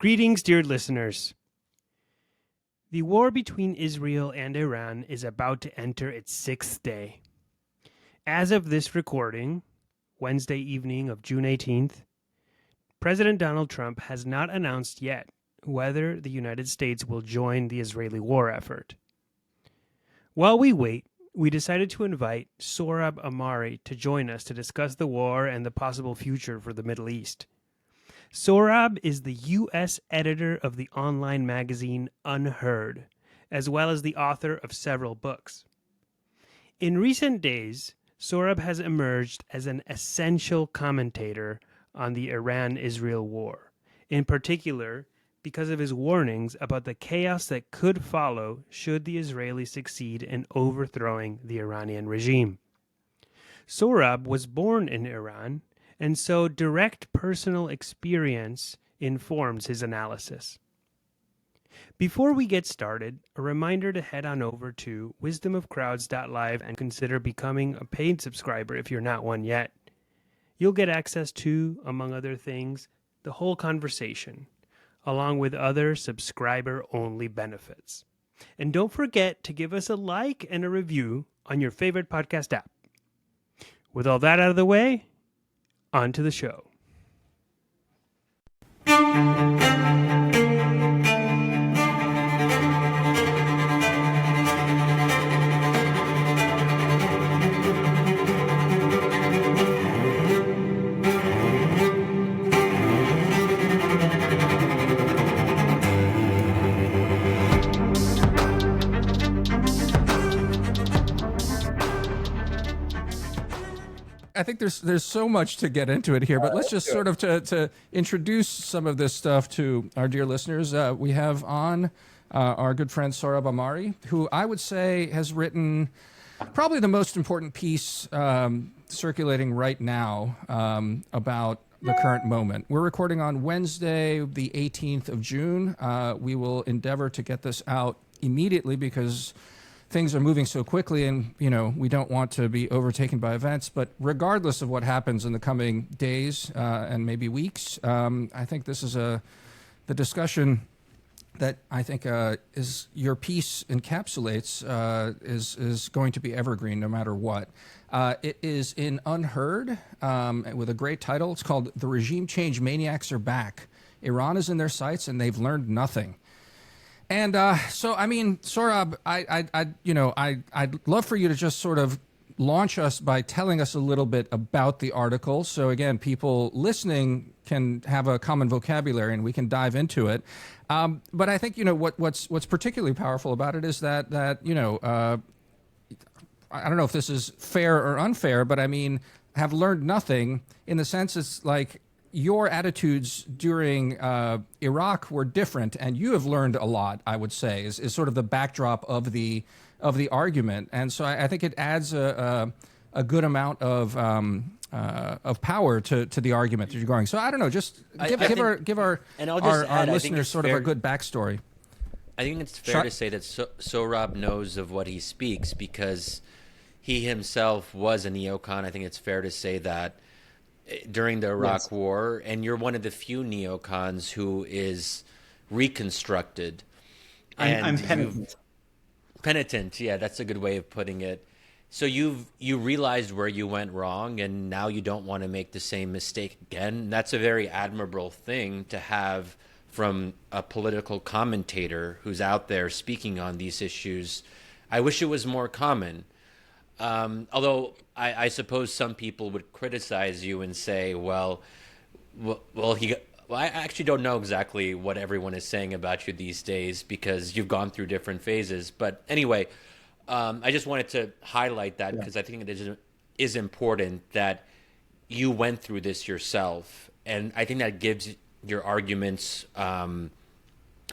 Greetings, dear listeners. The war between Israel and Iran is about to enter its sixth day. As of this recording, Wednesday evening of June 18th, President Donald Trump has not announced yet whether the United States will join the Israeli war effort. While we wait, we decided to invite Sohrab Ahmari to join us to discuss the war and the possible future for the Middle East. Sorab is the U.S. editor of the online magazine Unheard, as well as the author of several books. In recent days, Sorab has emerged as an essential commentator on the Iran-Israel war, in particular because of his warnings about the chaos that could follow should the Israelis succeed in overthrowing the Iranian regime. Sorab was born in Iran, and so direct personal experience informs his analysis. Before we get started, a reminder to head on over to wisdomofcrowds.live and consider becoming a paid subscriber if you're not one yet. You'll get access to, among other things, the whole conversation, along with other subscriber-only benefits. And don't forget to give us a like and a review on your favorite podcast app. With all that out of the way, on to the show. I think there's so much to get into it here, but let's just sort of to introduce some of this stuff to our dear listeners. We have on our good friend Sohrab Ahmari, who I would say has written probably the most important piece circulating right now about the current moment. We're recording on Wednesday, the 18th of June. We will endeavor to get this out immediately because things are moving so quickly and, we don't want to be overtaken by events. But regardless of what happens in the coming days and maybe weeks, I think this is the discussion that I think is your piece encapsulates is going to be evergreen no matter what. It is in Unheard with a great title. It's called "The Regime Change Maniacs Are Back. Iran is in their sights and they've learned nothing." And so, I mean, Sorab, I'd love for you to just sort of launch us by telling us a little bit about the article. So again, people listening can have a common vocabulary and we can dive into it. But I think, what's particularly powerful about it is that I don't know if this is fair or unfair, but I mean, have learned nothing in the sense it's like, your attitudes during Iraq were different, and you have learned a lot, I would say, is sort of the backdrop of the argument. And so I think it adds a good amount of power to the argument that you're going. So I don't know, just give our listeners sort of a good backstory. I think it's fair to say that Sorab knows of what he speaks because he himself was a neocon. I think it's fair to say that during the Iraq War, and you're one of the few neocons who is reconstructed. I'm penitent. Penitent, yeah, that's a good way of putting it. So you realized where you went wrong, and now you don't want to make the same mistake again. That's a very admirable thing to have from a political commentator who's out there speaking on these issues. I wish it was more common. Although I suppose some people would criticize you and say, well, I actually don't know exactly what everyone is saying about you these days because you've gone through different phases. But anyway, I just wanted to highlight that because I think it is important that you went through this yourself. And I think that gives your arguments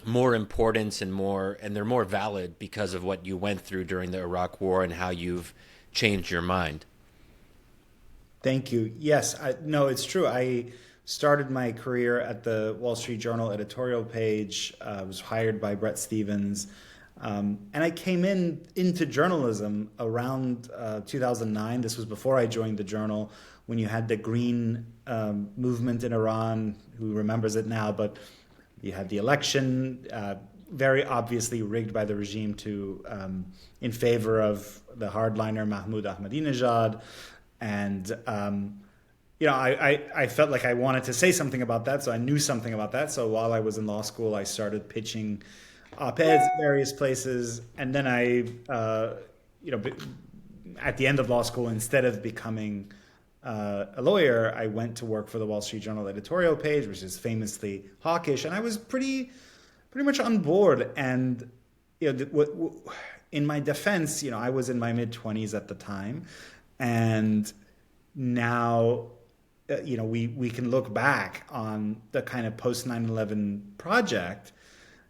more importance and they're more valid because of what you went through during the Iraq War and how you've changed your mind. Thank you. Yes, no, it's true. I started my career at the Wall Street Journal editorial page. I was hired by Bret Stephens. And I came into journalism around 2009. This was before I joined the Journal, when you had the Green movement in Iran. Who remembers it now? But You had the election, very obviously rigged by the regime in favor of the hardliner Mahmoud Ahmadinejad. And, I felt like I wanted to say something about that, so I knew something about that. So while I was in law school, I started pitching op-eds at various places. And then at the end of law school, instead of becoming a lawyer, I went to work for the Wall Street Journal editorial page, which is famously hawkish. And I was pretty much on board. And in my defense, I was in my mid-20s at the time, and now we can look back on the kind of post 9/11 project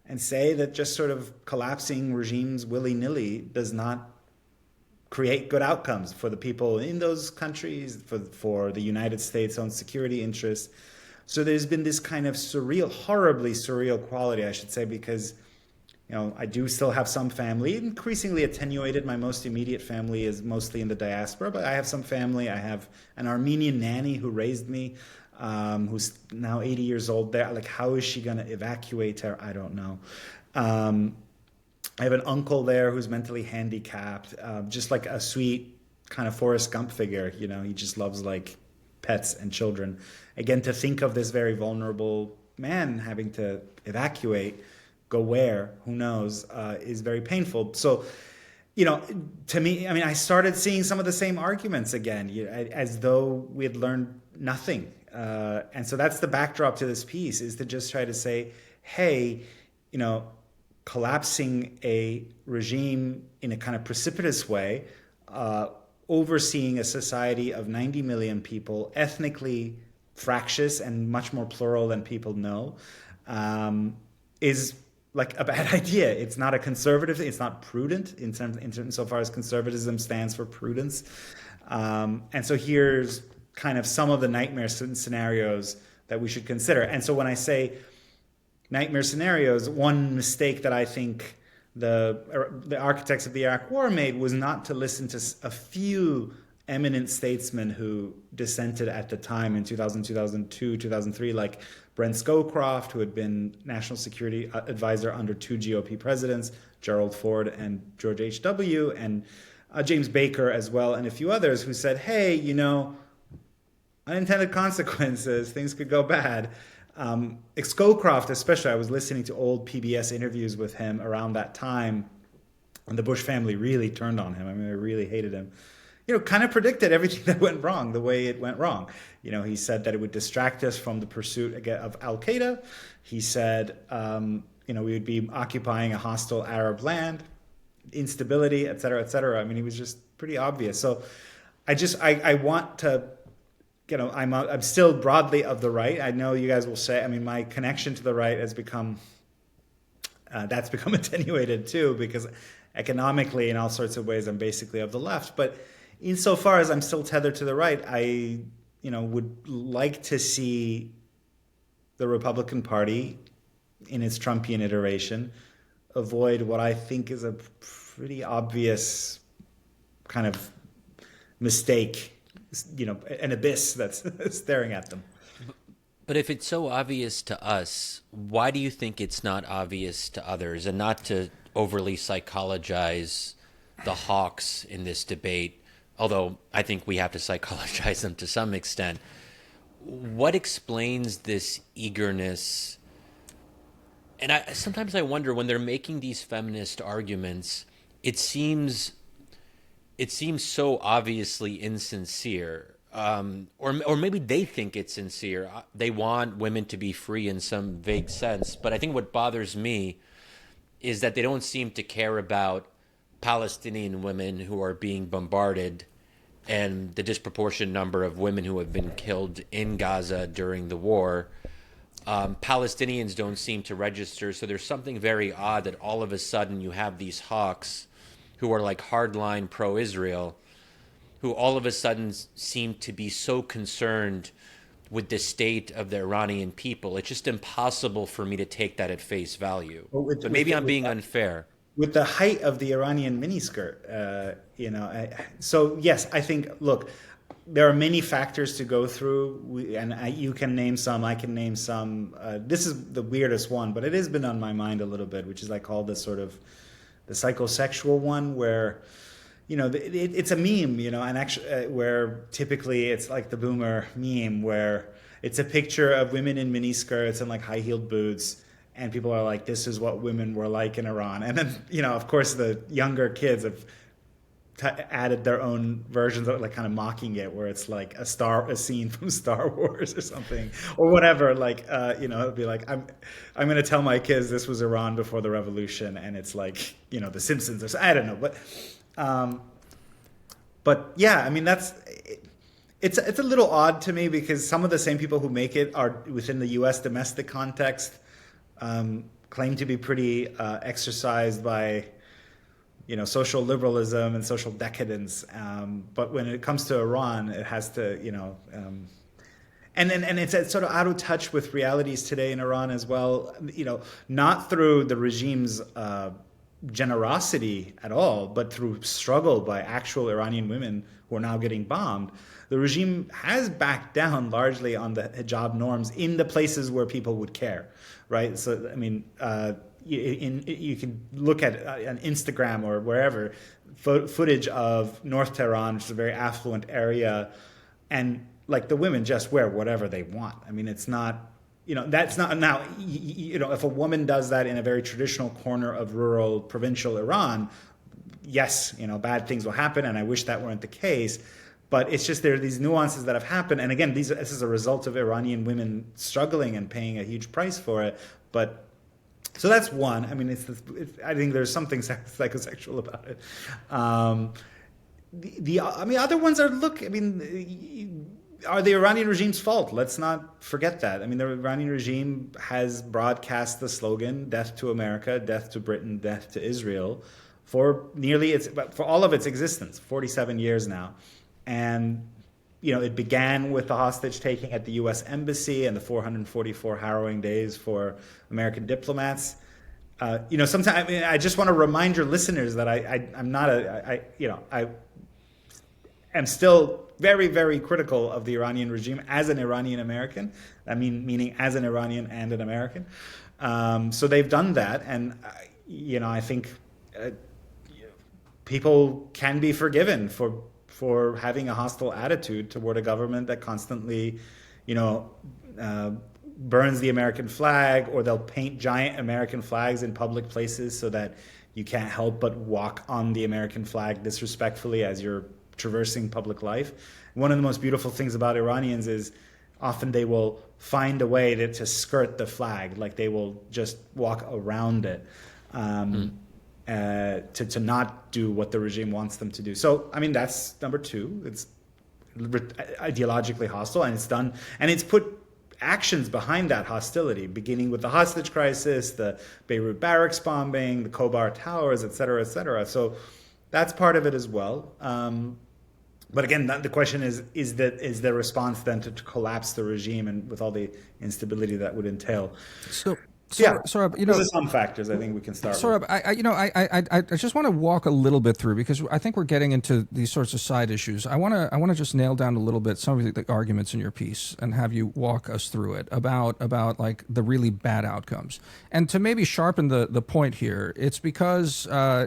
and say that just sort of collapsing regimes willy-nilly does not create good outcomes for the people in those countries, for the United States' own security interests. So there's been this kind of horribly surreal quality, I should say, because I do still have some family, increasingly attenuated. My most immediate family is mostly in the diaspora, but I have some family. I have an Armenian nanny who raised me, who's now 80 years old there. Like, how is she going to evacuate her? I don't know. I have an uncle there who's mentally handicapped, just like a sweet kind of Forrest Gump figure. He just loves like pets and children. Again, to think of this very vulnerable man having to evacuate, go where, who knows, is very painful. So, to me, I started seeing some of the same arguments again, as though we had learned nothing. And so that's the backdrop to this piece, is to just try to say, hey, collapsing a regime in a kind of precipitous way, overseeing a society of 90 million people, ethnically fractious and much more plural than people know, is like a bad idea. It's not a conservative thing. It's not prudent in terms so far as conservatism stands for prudence. And so here's kind of some of the nightmare scenarios that we should consider. And so when I say nightmare scenarios, one mistake that I think the architects of the Iraq War made was not to listen to a few eminent statesmen who dissented at the time in 2000, 2002, 2003, like Brent Scowcroft, who had been national security advisor under two GOP presidents, Gerald Ford and George H.W., and James Baker as well, and a few others who said, hey, unintended consequences, things could go bad. Scowcroft especially, I was listening to old PBS interviews with him around that time, and the Bush family really turned on him. They really hated him. Kind of predicted everything that went wrong the way it went wrong. He said that it would distract us from the pursuit of Al-Qaeda. He said, we would be occupying a hostile Arab land, instability, et cetera, et cetera. He was just pretty obvious. So I want to, I'm still broadly of the right. I know you guys will say, my connection to the right has become, that's become attenuated too, because economically in all sorts of ways, I'm basically of the left. But insofar as I'm still tethered to the right, I, would like to see the Republican Party in its Trumpian iteration avoid what I think is a pretty obvious kind of mistake, an abyss that's staring at them. But if it's so obvious to us, why do you think it's not obvious to others? And not to overly psychologize the hawks in this debate, although I think we have to psychologize them to some extent. What explains this eagerness? And sometimes I wonder, when they're making these feminist arguments, it seems so obviously insincere. Or maybe they think it's sincere. They want women to be free in some vague sense. But I think what bothers me is that they don't seem to care about Palestinian women who are being bombarded and the disproportionate number of women who have been killed in Gaza during the war. Palestinians don't seem to register. So there's something very odd that all of a sudden you have these hawks who are like hardline pro-Israel, who all of a sudden seem to be so concerned with the state of the Iranian people. It's just impossible for me to take that at face value. But maybe I'm being unfair. With the height of the Iranian miniskirt, so yes, I think, look, there are many factors to go through, you can name some, I can name some. This is the weirdest one, but it has been on my mind a little bit, which is I call this sort of the psychosexual one, where, it's a meme, and actually where typically it's like the boomer meme, where it's a picture of women in miniskirts and like high-heeled boots, and people are like, this is what women were like in Iran. And then, of course, the younger kids have added their own versions of, like, kind of mocking it, where it's like a scene from Star Wars or something, or whatever. Like, it'll be like, I'm going to tell my kids this was Iran before the revolution, and it's like, The Simpsons or something. I don't know, but yeah, I mean, it's a little odd to me, because some of the same people who make it are within the U.S. domestic context, claim to be pretty exercised by social liberalism and social decadence, but when it comes to Iran, it has to and it's sort of out of touch with realities today in Iran as well, not through the regime's generosity at all, but through struggle by actual Iranian women who are now getting bombed. The regime has backed down largely on the hijab norms in the places where people would care, right? So, I mean, you can look at on Instagram or wherever footage of North Tehran, which is a very affluent area, and like the women just wear whatever they want. I mean, it's not, that's not now, if a woman does that in a very traditional corner of rural provincial Iran, yes, bad things will happen, and I wish that weren't the case. But it's just there are these nuances that have happened. And again, this is a result of Iranian women struggling and paying a huge price for it. But so that's one. I mean, I think there's something psychosexual about it. Other ones are, are the Iranian regime's fault? Let's not forget that. I mean, the Iranian regime has broadcast the slogan, death to America, death to Britain, death to Israel, for all of its existence, 47 years now. And, it began with the hostage taking at the U.S. Embassy and the 444 harrowing days for American diplomats. Sometimes, I just want to remind your listeners that I'm not I am still very, very critical of the Iranian regime as an Iranian American. Meaning as an Iranian and an American. So they've done that. And, I think people can be forgiven for having a hostile attitude toward a government that constantly, burns the American flag, or they'll paint giant American flags in public places so that you can't help but walk on the American flag disrespectfully as you're traversing public life. One of the most beautiful things about Iranians is often they will find a way to skirt the flag, like they will just walk around it. To not do what the regime wants them to do. So, that's number two. It's ideologically hostile, and it's put actions behind that hostility, beginning with the hostage crisis, the Beirut barracks bombing, the Khobar towers, et cetera, et cetera. So that's part of it as well. But again, the question is the response then to collapse the regime, and with all the instability that would entail? Sorab, those are some factors I think we can start Sorab, with. I just want to walk a little bit through, because I think we're getting into these sorts of side issues. I want to just nail down a little bit some of the arguments in your piece and have you walk us through it about like the really bad outcomes. And to maybe sharpen the point here, it's because I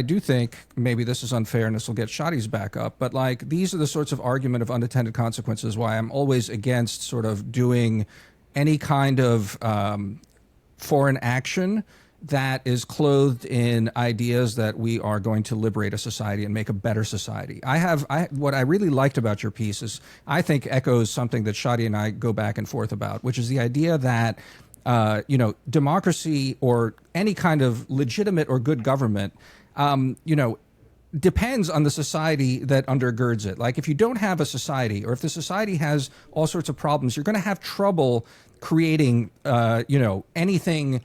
do think maybe this is unfair and this will get Shadi's back up, but like these are the sorts of argument of unintended consequences why I'm always against sort of doing any kind of foreign action that is clothed in ideas that we are going to liberate a society and make a better society. What I really liked about your piece is, I think echoes something that Shadi and I go back and forth about, which is the idea that democracy or any kind of legitimate or good government, depends on the society that undergirds it. Like if you don't have a society, or if the society has all sorts of problems, you're going to have trouble creating, anything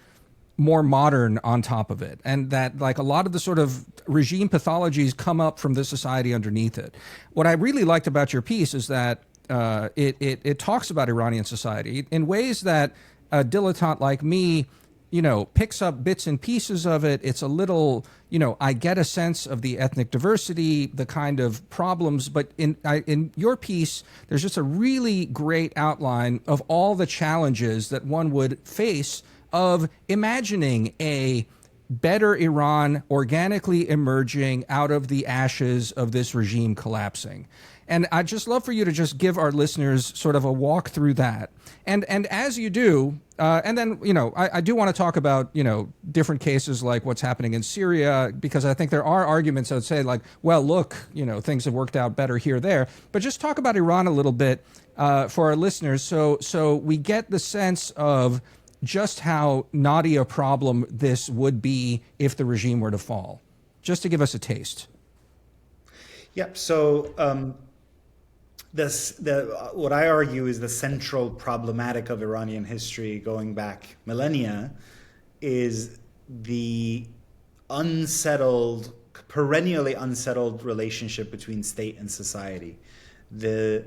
more modern on top of it. And that like a lot of the sort of regime pathologies come up from the society underneath it. What I really liked about your piece is that it talks about Iranian society in ways that a dilettante like me picks up bits and pieces of it. It's a little, I get a sense of the ethnic diversity, the kind of problems, but in your piece, there's just a really great outline of all the challenges that one would face of imagining a better Iran organically emerging out of the ashes of this regime collapsing. And I'd just love for you to just give our listeners sort of a walk through that. And as you do, and then, I do want to talk about, different cases like what's happening in Syria, because I think there are arguments that would say like, well, look, things have worked out better here, there. But just talk about Iran a little bit for our listeners so we get the sense of just how naughty a problem this would be if the regime were to fall, just to give us a taste. Yep. So what I argue is the central problematic of Iranian history going back millennia is the perennially unsettled relationship between state and society. The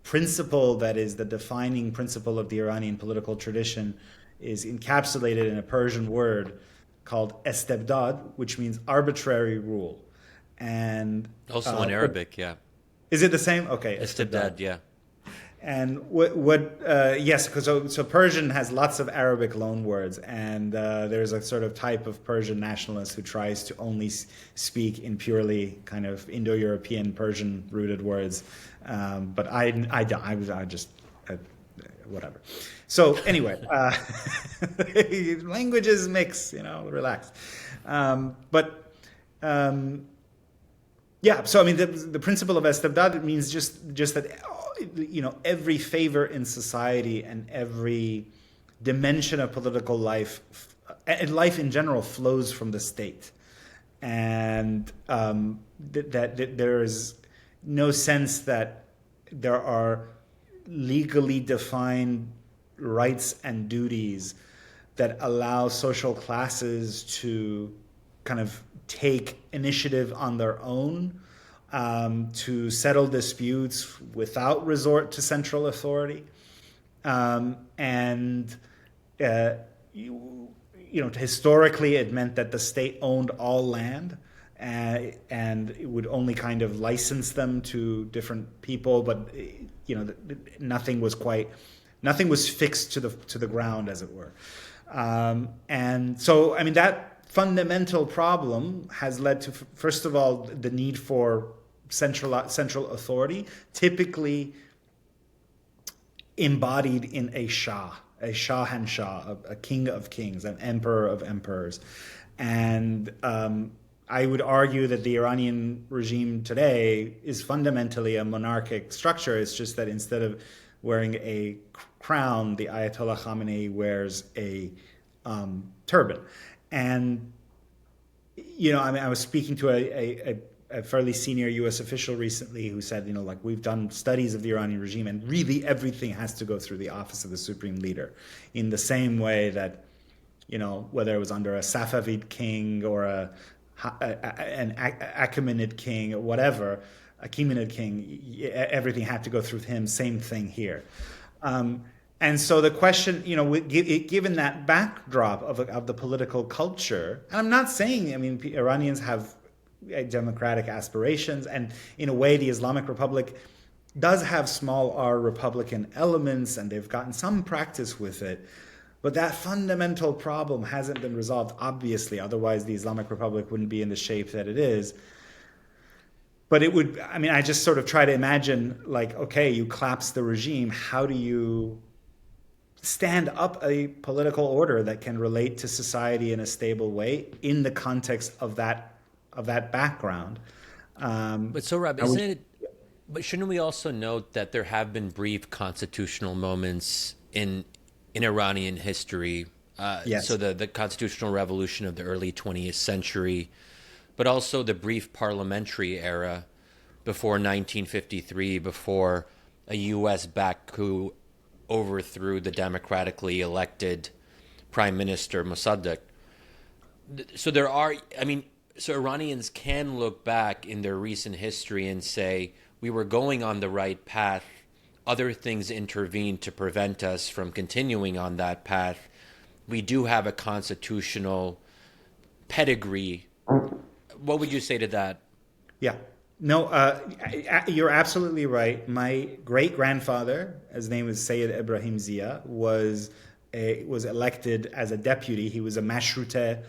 principle that is the defining principle of the Iranian political tradition is encapsulated in a Persian word called estebdad, which means arbitrary rule. And also in Arabic, yeah. Is it the same? Okay. Estebdad, yeah. And yes, because so Persian has lots of Arabic loanwords, and there's a sort of type of Persian nationalist who tries to only speak in purely kind of Indo-European Persian-rooted words. But I just whatever. So anyway, languages mix, relax. Yeah, so I mean, the principle of estebdad means just that, every favor in society and every dimension of political life, and life in general, flows from the state, and that there is no sense that there are legally defined rights and duties that allow social classes to kind of take initiative on their own to settle disputes without resort to central authority, historically it meant that the state owned all land, and it would only kind of license them to different people, but nothing was fixed to the ground, as it were. And so, I mean, that fundamental problem has led to, first of all, the need for central authority, typically embodied in a shahanshah, a king of kings, an emperor of emperors. And I would argue that the Iranian regime today is fundamentally a monarchic structure. It's just that instead of wearing a crown, the Ayatollah Khamenei wears a turban. And, I was speaking to a fairly senior U.S. official recently who said, we've done studies of the Iranian regime, and really everything has to go through the office of the supreme leader, in the same way that, whether it was under a Safavid king or an Achaemenid king or whatever, Achaemenid king, everything had to go through him. Same thing here. And so the question, given that backdrop of the political culture, and I'm not saying, Iranians have democratic aspirations, and in a way the Islamic Republic does have small r Republican elements, and they've gotten some practice with it, but that fundamental problem hasn't been resolved, obviously, otherwise the Islamic Republic wouldn't be in the shape that it is. But it would, I just sort of try to imagine, okay, you collapse the regime, how do you stand up a political order that can relate to society in a stable way in the context of that background? But Sorab, but shouldn't we also note that there have been brief constitutional moments in Iranian history? Yes. So the constitutional revolution of the early 20th century, but also the brief parliamentary era before 1953, before a U.S.-backed coup overthrew the democratically elected Prime Minister Mossadegh. So so Iranians can look back in their recent history and say, we were going on the right path, other things intervened to prevent us from continuing on that path, we do have a constitutional pedigree. What would you say to that? Yeah. No, you're absolutely right. My great grandfather, his name is Sayyid Ibrahim Zia, was elected as a deputy. He was a Mashrute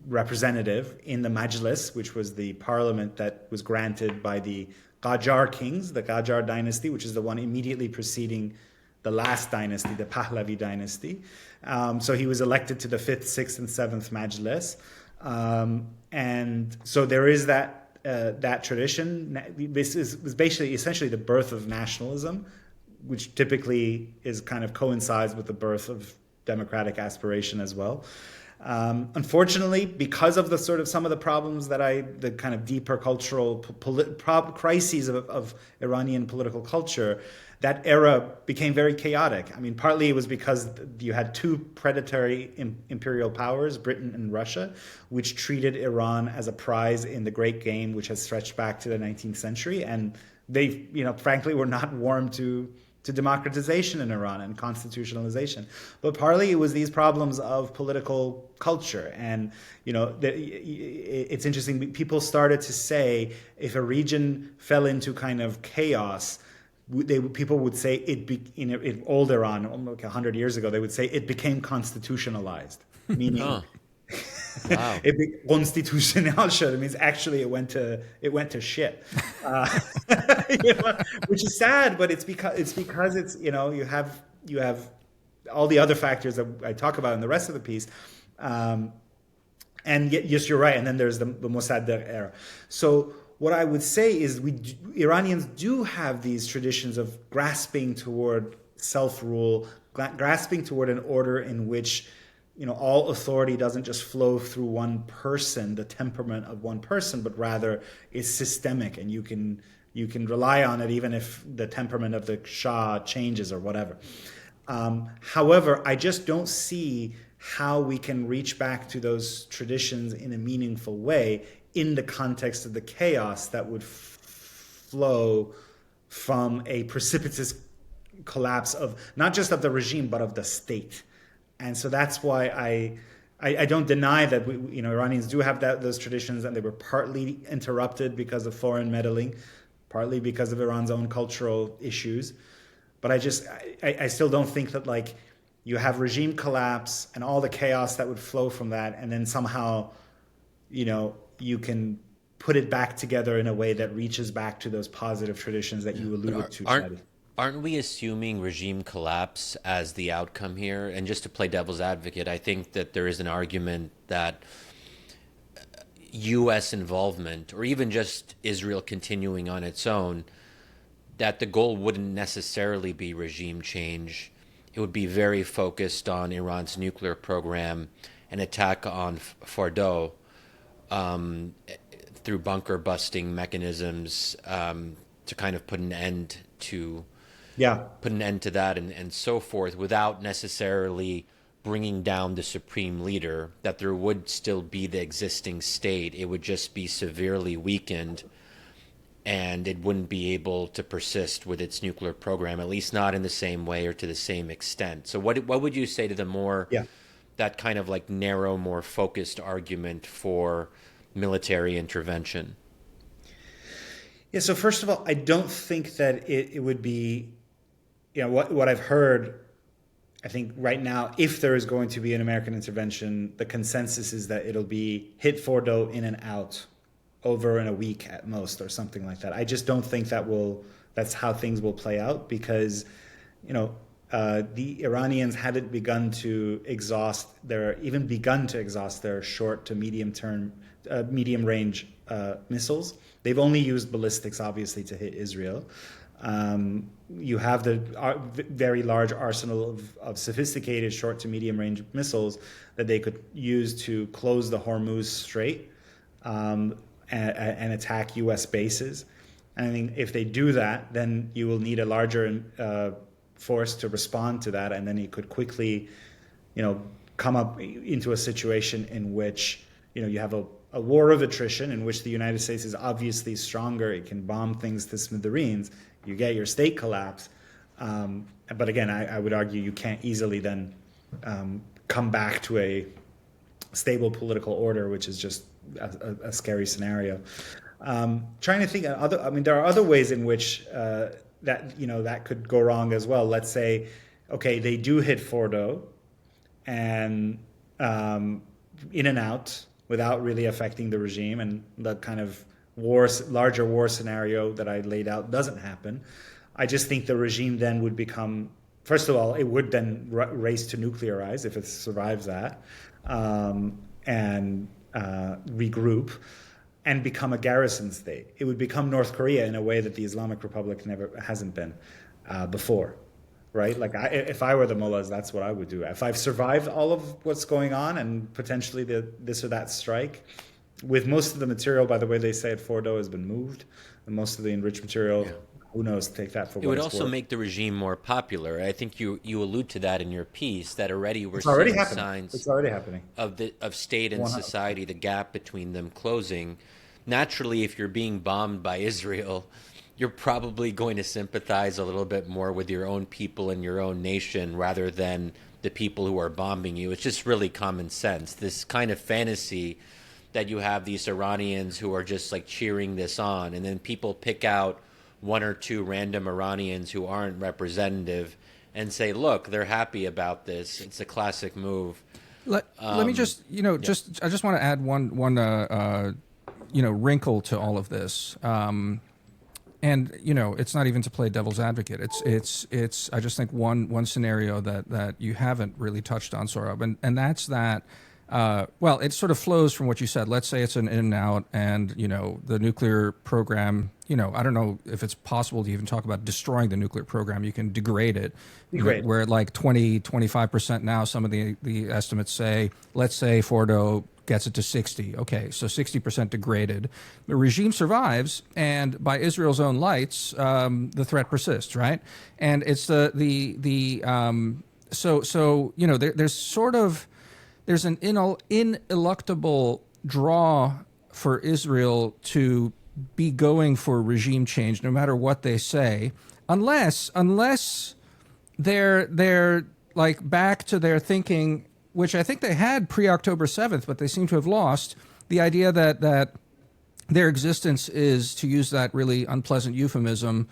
representative in the Majlis, which was the parliament that was granted by the Qajar kings, the Qajar dynasty, which is the one immediately preceding the last dynasty, the Pahlavi dynasty. So he was elected to the 5th, 6th, and 7th Majlis. And so there is that tradition. This was basically essentially the birth of nationalism, which typically is kind of coincides with the birth of democratic aspiration as well. Unfortunately, because of the sort of some of the problems the kind of deeper cultural crises of Iranian political culture, that era became very chaotic. I mean, partly it was because you had two predatory imperial powers, Britain and Russia, which treated Iran as a prize in the great game, which has stretched back to the 19th century. And they, frankly, were not warm to democratization in Iran and constitutionalization. But partly it was these problems of political culture. And, it's interesting. People started to say if a region fell into kind of chaos, people would say in old Iran, like 100 years ago, they would say it became constitutionalized, meaning Wow. it constitutional. It means actually it went to shit, which is sad. But it's because it's you have all the other factors that I talk about in the rest of the piece. And yes, you're right. And then there's the Mossadegh era. So what I would say is Iranians do have these traditions of grasping toward self-rule, grasping toward an order in which all authority doesn't just flow through one person, the temperament of one person, but rather is systemic, and you can rely on it even if the temperament of the Shah changes or whatever. However, I just don't see how we can reach back to those traditions in a meaningful way in the context of the chaos that would flow from a precipitous collapse of not just of the regime but of the state. And so that's why I don't deny that Iranians do have those traditions, and they were partly interrupted because of foreign meddling, partly because of Iran's own cultural issues. But I still don't think that you have regime collapse and all the chaos that would flow from that, and then somehow you can put it back together in a way that reaches back to those positive traditions that you alluded to, Shadi. Aren't we assuming regime collapse as the outcome here? And just to play devil's advocate, I think that there is an argument that U.S. involvement, or even just Israel continuing on its own, that the goal wouldn't necessarily be regime change. It would be very focused on Iran's nuclear program, an attack on Fordow, through bunker busting mechanisms, to kind of put an end to that and so forth, without necessarily bringing down the supreme leader. That there would still be the existing state. It would just be severely weakened, and it wouldn't be able to persist with its nuclear program, at least not in the same way or to the same extent. So what would you say to the more that kind of narrow, more focused argument for military intervention? Yeah, so first of all, I don't think that it would be, what I've heard, I think right now, if there is going to be an American intervention, the consensus is that it'll be hit Fordow in and out over in a week at most, or something like that. I just don't think that's how things will play out, because, the Iranians hadn't begun to exhaust their short to medium range missiles. They've only used ballistics, obviously, to hit Israel. You have the very large arsenal of sophisticated short to medium range missiles that they could use to close the Hormuz Strait and attack U.S. bases. And I think if they do that, then you will need a larger force to respond to that, and then you could quickly, come up into a situation in which you have a war of attrition in which the United States is obviously stronger. It can bomb things to smithereens. You get your state collapse, and But again, I would argue you can't easily then come back to a stable political order, which is just a scary scenario. Trying to think of other. I mean, there are other ways in which that could go wrong as well. Let's say, okay, they do hit Fordo, and in and out without really affecting the regime, and the kind of larger war scenario that I laid out doesn't happen. I just think the regime then would become, first of all, it would then race to nuclearize if it survives that, and regroup and become a garrison state. It would become North Korea in a way that the Islamic Republic hasn't been before, right? Like if I were the mullahs, that's what I would do. If I've survived all of what's going on and potentially this or that strike, with most of the material, by the way, they say at Fordo has been moved, and most of the enriched material, who knows, take that for what it's worth. It would also make the regime more popular. I think you allude to that in your piece, that already we're seeing signs it's already happening. of state and 100%. society, the gap between them closing. Naturally, if you're being bombed by Israel, you're probably going to sympathize a little bit more with your own people and your own nation rather than the people who are bombing you. It's just really common sense. This kind of fantasy that you have these Iranians who are just like cheering this on, and then people pick out one or two random Iranians who aren't representative and say, look, they're happy about this. It's a classic move. Let me just, I just want to add one wrinkle to all of this. And, it's not even to play devil's advocate. It's I just think one scenario that you haven't really touched on, Sorab, and that's that, it sort of flows from what you said. Let's say it's an in and out, and, the nuclear program, I don't know if it's possible to even talk about destroying the nuclear program. You can degrade it. We're at like 25% now. Some of the estimates say, let's say Fordo gets it to 60. Okay, so 60% degraded. The regime survives, and by Israel's own lights, the threat persists, right? And it's there's an ineluctable draw for Israel to be going for regime change, no matter what they say, unless they're like back to their thinking, which I think they had pre-October 7th, but they seem to have lost the idea that their existence is, to use that really unpleasant euphemism,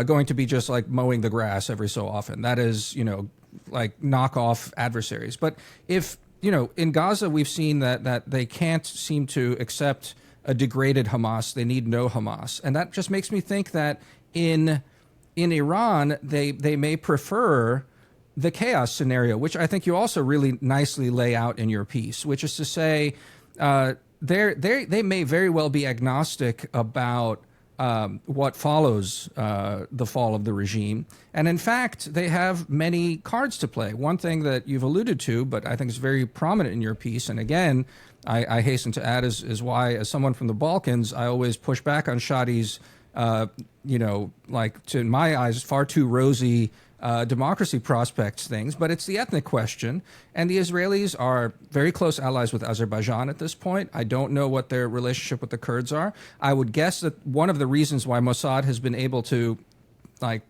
going to be just like mowing the grass every so often. That is, like knock off adversaries. But if in Gaza, we've seen that they can't seem to accept a degraded Hamas. They need no Hamas. And that just makes me think that in Iran, they may prefer the chaos scenario, which I think you also really nicely lay out in your piece, which is to say they may very well be agnostic about what follows the fall of the regime. And in fact, they have many cards to play. One thing that you've alluded to, but I think is very prominent in your piece, and again, I hasten to add is why, as someone from the Balkans, I always push back on Shadi's, in my eyes, far too rosy democracy prospects things, but it's the ethnic question. And the Israelis are very close allies with Azerbaijan at this point. I don't know what their relationship with the Kurds are. I would guess that one of the reasons why Mossad has been able to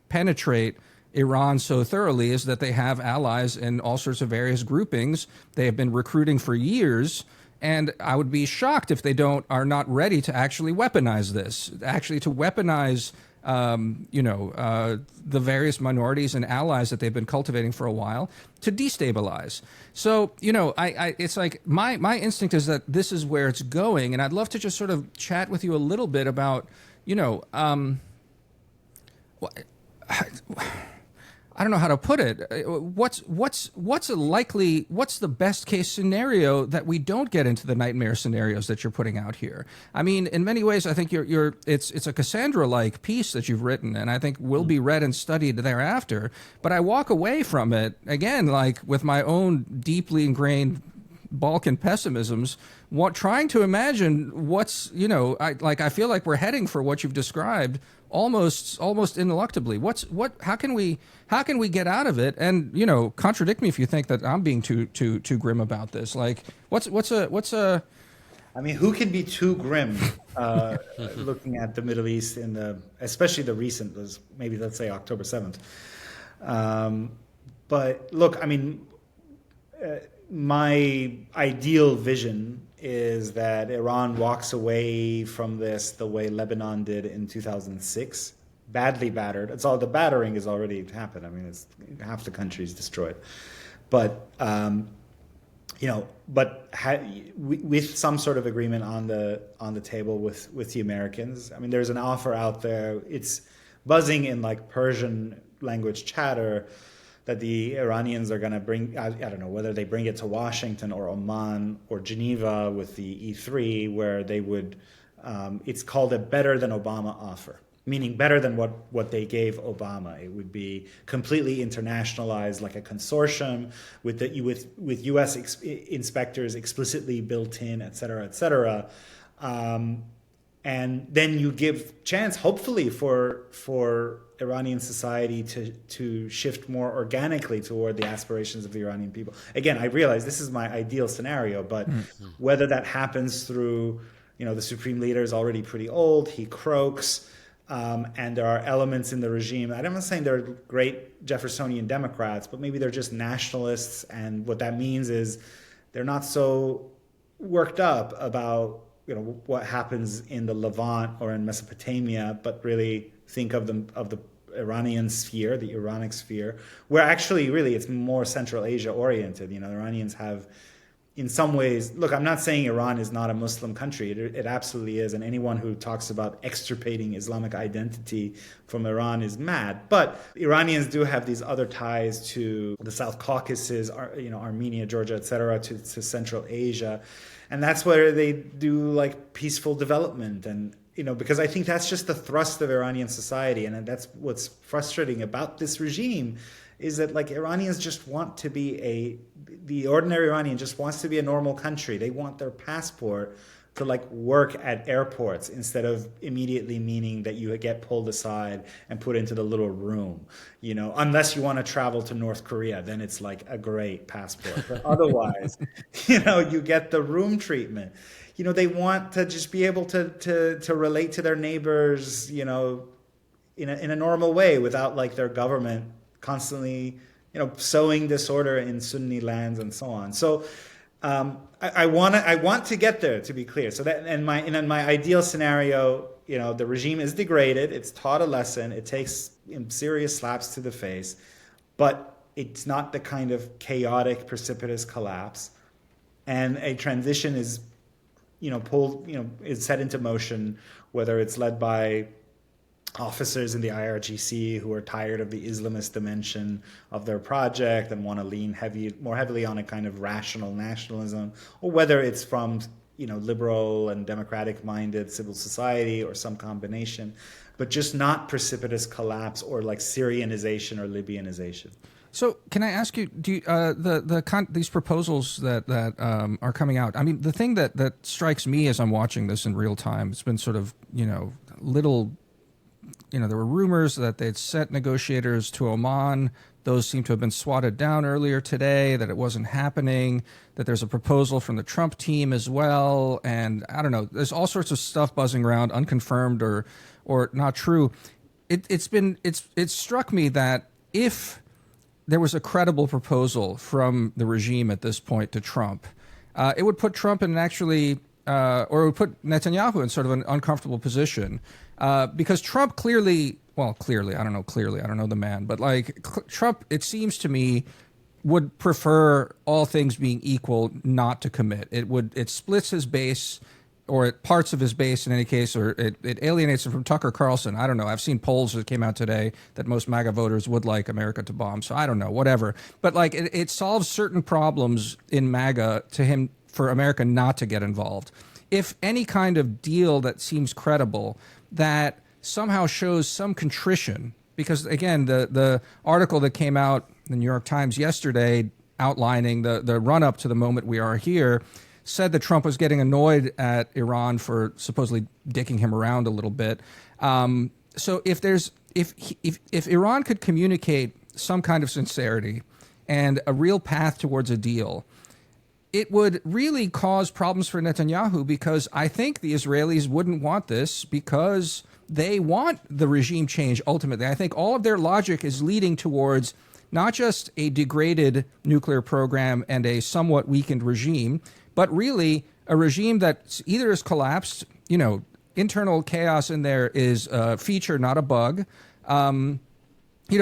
penetrate Iran so thoroughly is that they have allies in all sorts of various groupings. They have been recruiting for years. And I would be shocked if they are not ready to actually weaponize this, actually to weaponize the various minorities and allies that they've been cultivating for a while to destabilize. So, it's like my instinct is that this is where it's going. And I'd love to just sort of chat with you a little bit about, I don't know how to put it. What's the best case scenario that we don't get into the nightmare scenarios that you're putting out here? I mean, in many ways, I think it's a Cassandra-like piece that you've written, and I think will be read and studied thereafter. But I walk away from it again, like with my own deeply ingrained Balkan pessimisms, trying to imagine what's I feel like we're heading for what you've described almost ineluctably. How can we get out of it? And contradict me if you think that I'm being too grim about this. Like what's a I mean, who can be too grim looking at the Middle East especially the recent, maybe let's say October 7th. But look, I mean, my ideal vision is that Iran walks away from this the way Lebanon did in 2006, badly battered. It's all the battering has already happened. I mean, it's half the country is destroyed, but with some sort of agreement on the table with the Americans. I mean, there's an offer out there. It's buzzing in like Persian language chatter that the Iranians are going to bring, I don't know whether they bring it to Washington or Oman or Geneva with the E3, where they would, it's called a better than Obama offer, meaning better than what they gave Obama. It would be completely internationalized, like a consortium with U.S. inspectors explicitly built in, et cetera, et cetera. And then you give chance, hopefully, for Iranian society to shift more organically toward the aspirations of the Iranian people. Again, I realize this is my ideal scenario, but whether that happens through, the supreme leader is already pretty old, he croaks, and there are elements in the regime. I'm not saying they're great Jeffersonian Democrats, but maybe they're just nationalists, and what that means is they're not so worked up about what happens in the Levant or in Mesopotamia, but really think of the Iranian sphere, the Iranic sphere, where actually really it's more Central Asia oriented. The Iranians have, in some ways, look, I'm not saying Iran is not a Muslim country. It absolutely is, and anyone who talks about extirpating Islamic identity from Iran is mad. But Iranians do have these other ties to the South Caucasus, Armenia, Georgia, et cetera, to Central Asia. And that's where they do like peaceful development, and because I think that's just the thrust of Iranian society, and that's what's frustrating about this regime, is that like Iranians just want to be the ordinary Iranian just wants to be a normal country. They want their passport to like work at airports instead of immediately meaning that you get pulled aside and put into the little room, unless you want to travel to North Korea, then it's like a great passport. But otherwise, you get the room treatment. They want to just be able to relate to their neighbors, in a normal way without like their government constantly, sowing disorder in Sunni lands and so on. So I want to get there, to be clear. So that in my ideal scenario, the regime is degraded. It's taught a lesson. It takes serious slaps to the face, but it's not the kind of chaotic, precipitous collapse. And a transition is, is set into motion, whether it's led by officers in the IRGC who are tired of the Islamist dimension of their project and want to lean more heavily on a kind of rational nationalism, or whether it's from liberal and democratic-minded civil society or some combination, but just not precipitous collapse or like Syrianization or Libyanization. So, can I ask you? Do you, these proposals that are coming out? I mean, the thing that strikes me as I'm watching this in real time, it's been sort of little. There were rumors that they'd sent negotiators to Oman. Those seem to have been swatted down earlier today, that it wasn't happening, that there's a proposal from the Trump team as well. And I don't know, there's all sorts of stuff buzzing around, unconfirmed or not true. It's struck me that if there was a credible proposal from the regime at this point to Trump, it would put Trump in or it would put Netanyahu in sort of an uncomfortable position. Because Trump I don't know the man, but like Trump, it seems to me, would prefer, all things being equal, not to commit. It splits his base, or parts of his base in any case, or it alienates him from Tucker Carlson. I don't know. I've seen polls that came out today that most MAGA voters would like America to bomb. So I don't know, whatever. But like it solves certain problems in MAGA to him for America not to get involved. If any kind of deal that seems credible, that somehow shows some contrition, because again, the article that came out in the New York Times yesterday outlining the run-up to the moment we are here said that Trump was getting annoyed at Iran for supposedly dicking him around a little bit. So if Iran could communicate some kind of sincerity and a real path towards a deal, it would really cause problems for Netanyahu, because I think the Israelis wouldn't want this, because they want the regime change ultimately. I think all of their logic is leading towards not just a degraded nuclear program and a somewhat weakened regime, but really a regime that either has collapsed, internal chaos in there is a feature, not a bug.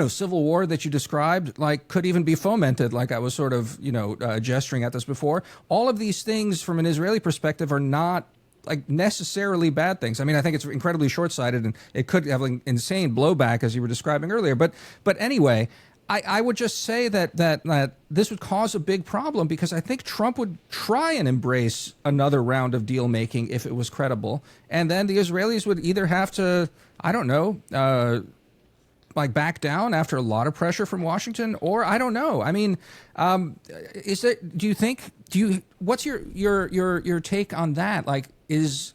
Civil war that you described, could even be fomented, like I was sort of, gesturing at this before. All of these things from an Israeli perspective are not necessarily bad things. I mean, I think it's incredibly short-sighted and it could have an insane blowback, as you were describing earlier. But anyway, I would just say that this would cause a big problem, because I think Trump would try and embrace another round of deal making if it was credible. And then the Israelis would either have to, I don't know, back down after a lot of pressure from Washington, or I don't know. I mean, what's your take on that? Is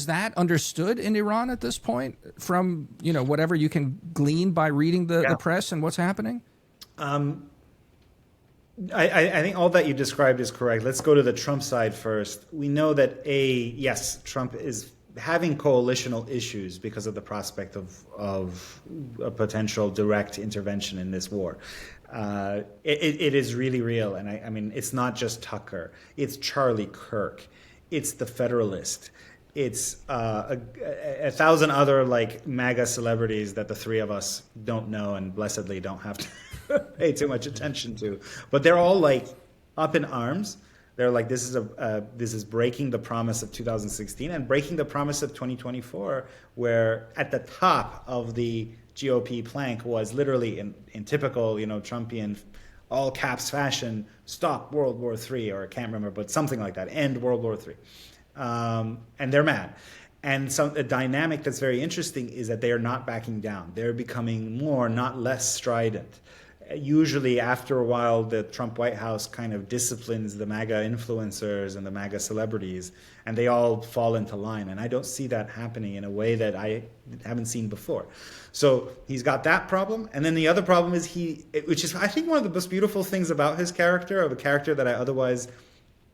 that understood in Iran at this point from, whatever you can glean by reading the press and what's happening? I think all that you described is correct. Let's go to the Trump side first. We know that yes, Trump is having coalitional issues because of the prospect of a potential direct intervention in this war. It is really real. And I mean, it's not just Tucker. It's Charlie Kirk. It's the Federalist. It's a thousand other MAGA celebrities that the three of us don't know and blessedly don't have to pay too much attention to. But they're all up in arms. They're this is breaking the promise of 2016 and breaking the promise of 2024, where at the top of the GOP plank was literally in typical Trumpian all caps fashion, stop World War III, or I can't remember, but something like that, end World War III. And they're mad. And a dynamic that's very interesting is that they are not backing down. They're becoming more, not less strident. Usually after a while, the Trump White House kind of disciplines the MAGA influencers and the MAGA celebrities, and they all fall into line. And I don't see that happening in a way that I haven't seen before. So he's got that problem. And then the other problem is which is I think one of the most beautiful things about his character, of a character that I otherwise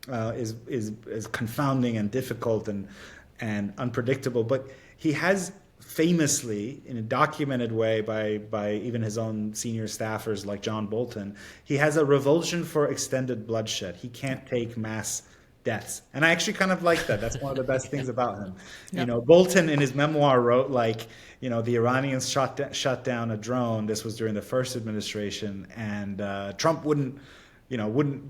is confounding and difficult and unpredictable, but he has famously, in a documented way by even his own senior staffers like John Bolton, he has a revulsion for extended bloodshed. He can't take mass deaths. And I actually kind of like that. That's one of the best things about him. Yep. Bolton in his memoir wrote the Iranians shut down a drone. This was during the first administration, and Trump wouldn't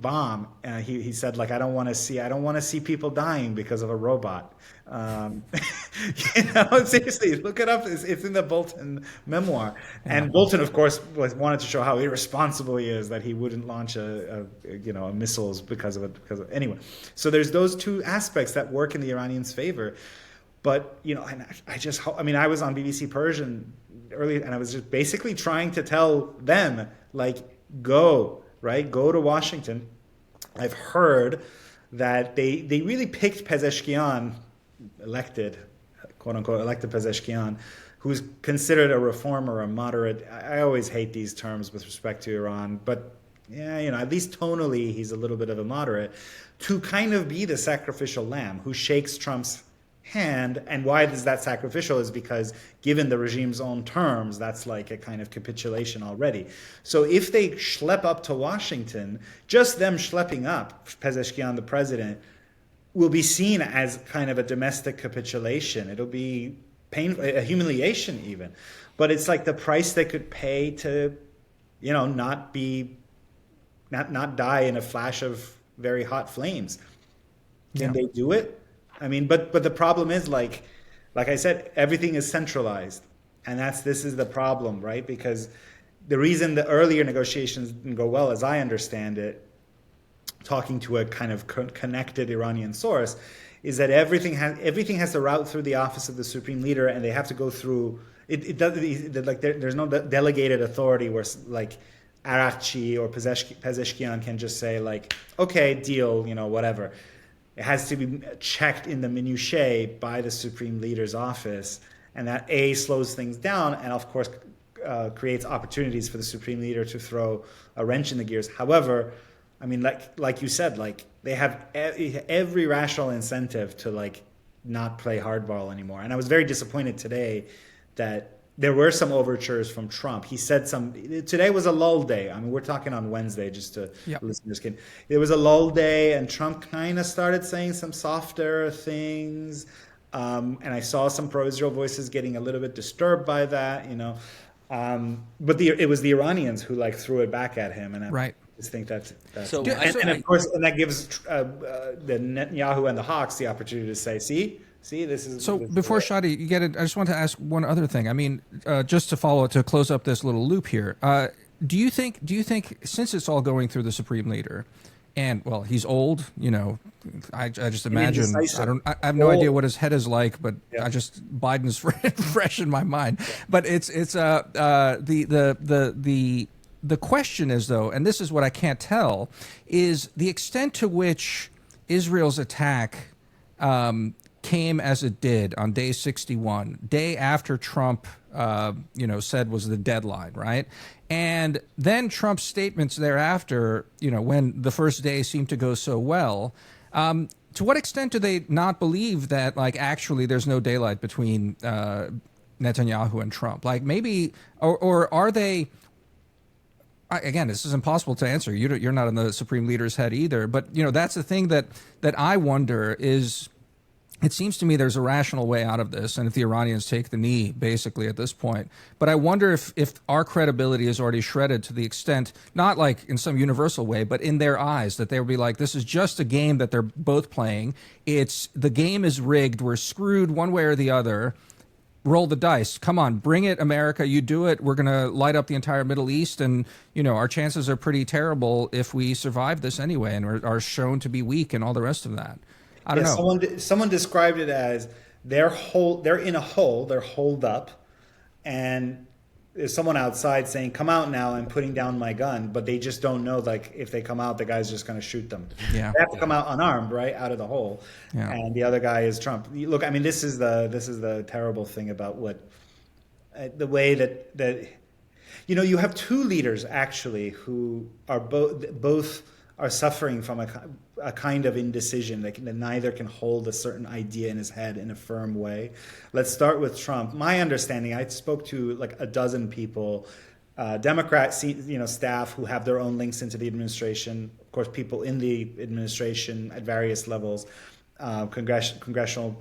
bomb. He said, I don't want to see people dying because of a robot. Seriously, look it up. It's in the Bolton memoir. And Bolton, of course, wanted to show how irresponsible he is that he wouldn't launch a missiles because of it. Anyway, so there's those two aspects that work in the Iranians' favor. But and I was on BBC Persian earlier, and I was just basically trying to tell them go to Washington. I've heard that they really picked Pezeshkian, quote unquote elected Pezeshkian, who's considered a reformer, a moderate. I always hate these terms with respect to Iran, but at least tonally he's a little bit of a moderate, to kind of be the sacrificial lamb who shakes Trump's hand. And why is that sacrificial is because given the regime's own terms, that's a kind of capitulation already. So if they schlep up to Washington, just them schlepping up, Pezeshkian, the president, will be seen as kind of a domestic capitulation. It'll be painful, a humiliation even. But it's the price they could pay to, not die in a flash of very hot flames. Can they do it? I mean, but the problem is, like I said, everything is centralized, and this is the problem, right? Because the reason the earlier negotiations didn't go well, as I understand it, talking to a kind of connected Iranian source, is that everything has to route through the office of the supreme leader, and they have to go through. There's no delegated authority where Arakchi or Pezeshkian can just say okay, deal, whatever. It has to be checked in the minutiae by the supreme leader's office, and that slows things down, and of course creates opportunities for the supreme leader to throw a wrench in the gears. However, I mean, like you said, they have every rational incentive to not play hardball anymore. And I was very disappointed today that there were some overtures from Trump. He said today was a lull day. I mean, we're talking on Wednesday, just to listeners can. It was a lull day, and Trump kind of started saying some softer things. And I saw some pro-Israel voices getting a little bit disturbed by that, but it was the Iranians who like threw it back at him, and I just think that's so. And of course, and that gives the Netanyahu and the Hawks the opportunity to say, "See, this is." So before Shadi, you get it. I just want to ask one other thing. I mean, just to close up this little loop here. Do you think since it's all going through the Supreme Leader? And well, he's old, I just imagine. I have no idea what his head is like, but Biden's fresh in my mind. Yeah. But it's the question is though, and this is what I can't tell, is the extent to which Israel's attack came as it did on day 61, day after Trump said was the deadline, right? And then Trump's statements thereafter, when the first day seemed to go so well, to what extent do they not believe that, like, actually there's no daylight between Netanyahu and Trump? Like, maybe, or are they, again, this is impossible to answer. You're not in the Supreme Leader's head either. But, that's the thing that I wonder is, it seems to me there's a rational way out of this, and if the Iranians take the knee, basically, at this point. But I wonder if our credibility is already shredded to the extent, not like in some universal way, but in their eyes, that they'll be like, this is just a game that they're both playing. The game is rigged. We're screwed one way or the other. Roll the dice. Come on, bring it, America. You do it. We're going to light up the entire Middle East, and, our chances are pretty terrible if we survive this anyway and are shown to be weak and all the rest of that. I don't know. Someone described it as they're in a hole, they're holed up, and there's someone outside saying, "Come out now," and putting down my gun, but they just don't know, like, if they come out, the guy's just going to shoot them. Yeah. They have to come out unarmed, right, out of the hole. Yeah. And the other guy is Trump. Look, I mean, this is the terrible thing about the way that you have two leaders actually who are both are suffering from a kind of indecision. That neither can hold a certain idea in his head in a firm way. Let's start with Trump. My understanding, I spoke to like a dozen people, Democrat staff who have their own links into the administration, of course, people in the administration at various levels, congressional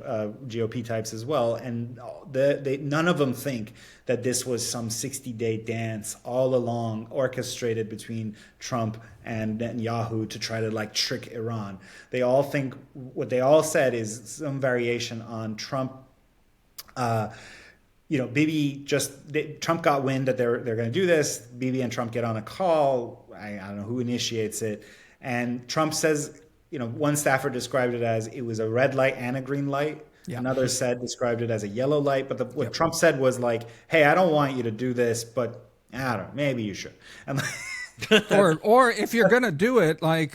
GOP types as well, and none of them think that this was some 60-day dance all along, orchestrated between Trump and Netanyahu to try to like trick Iran. They all think what they all said is some variation on Trump. Bibi Trump got wind that they're going to do this. Bibi and Trump get on a call. I don't know who initiates it, and Trump says. One staffer described it as it was a red light and a green light. Yeah. Another described it as a yellow light. But what Trump said was like, "Hey, I don't want you to do this, but I don't know, maybe you should." And or if you're gonna do it, like,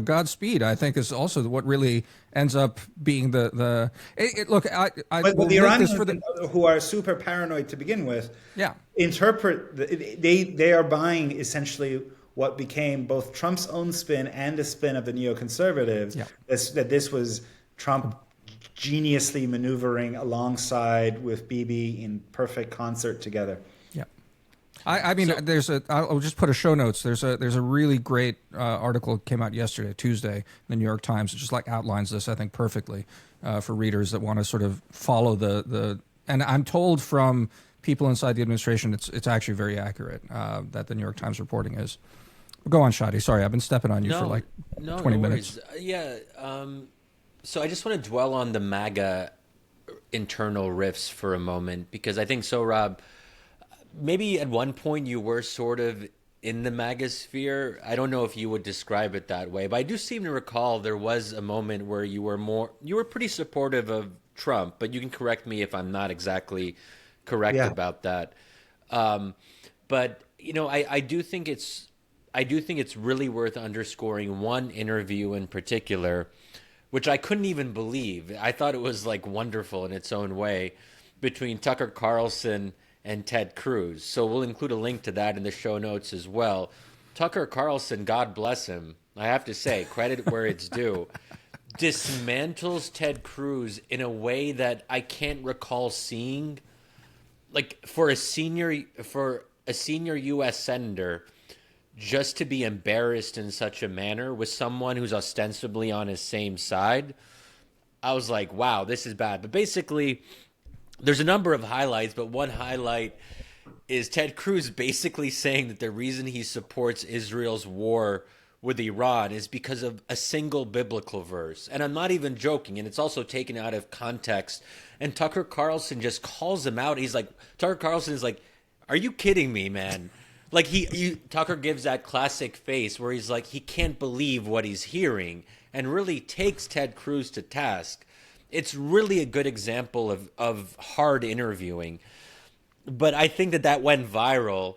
Godspeed. I think is also what really ends up being the. Look, but the Iranians who are super paranoid to begin with, interpret they are buying essentially what became both Trump's own spin and the spin of the neoconservatives, that this was Trump geniusly maneuvering alongside with Bibi in perfect concert together. Yeah. I mean, I'll just put a show notes. There's a really great article that came out yesterday, Tuesday, in the New York Times. It just like outlines this, I think, perfectly for readers that want to sort of follow and I'm told from people inside the administration, it's actually very accurate that the New York Times reporting is. Go on, Shadi. Sorry, I've been stepping on you for like 20 minutes. Yeah. So I just want to dwell on the MAGA internal rifts for a moment, because I think, Sohrab, maybe at one point you were sort of in the MAGA sphere. I don't know if you would describe it that way, but I do seem to recall there was a moment where you were pretty supportive of Trump, but you can correct me if I'm not exactly correct about that. But, I do think it's really worth underscoring one interview in particular, which I couldn't even believe. I thought it was like wonderful in its own way, between Tucker Carlson and Ted Cruz. So we'll include a link to that in the show notes as well. Tucker Carlson, God bless him. I have to say, credit where it's due. dismantles Ted Cruz in a way that I can't recall seeing. Like for a senior U.S. senator, just to be embarrassed in such a manner with someone who's ostensibly on his same side, I was like, wow, this is bad. But basically, there's a number of highlights, but one highlight is Ted Cruz basically saying that the reason he supports Israel's war with Iran is because of a single biblical verse. And I'm not even joking, and it's also taken out of context. And Tucker Carlson just calls him out. He's like, Tucker Carlson is like, are you kidding me, man? Like Tucker gives that classic face where he's like, he can't believe what he's hearing and really takes Ted Cruz to task. It's really a good example of hard interviewing. But I think that went viral.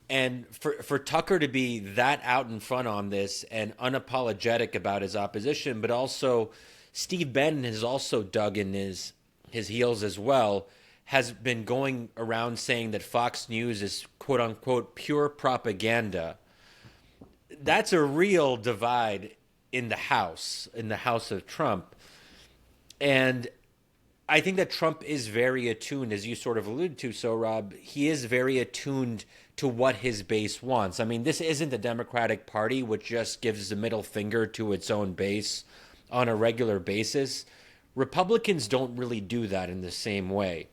And for Tucker to be that out in front on this and unapologetic about his opposition, but also Steve Bannon has also dug in his heels as well, has been going around saying that Fox News is quote unquote pure propaganda. That's a real divide in the House of Trump. And I think that Trump is very attuned, as you sort of alluded to, Sohrab. He is very attuned to what his base wants. I mean, this isn't the Democratic Party, which just gives the middle finger to its own base on a regular basis. Republicans don't really do that in the same way.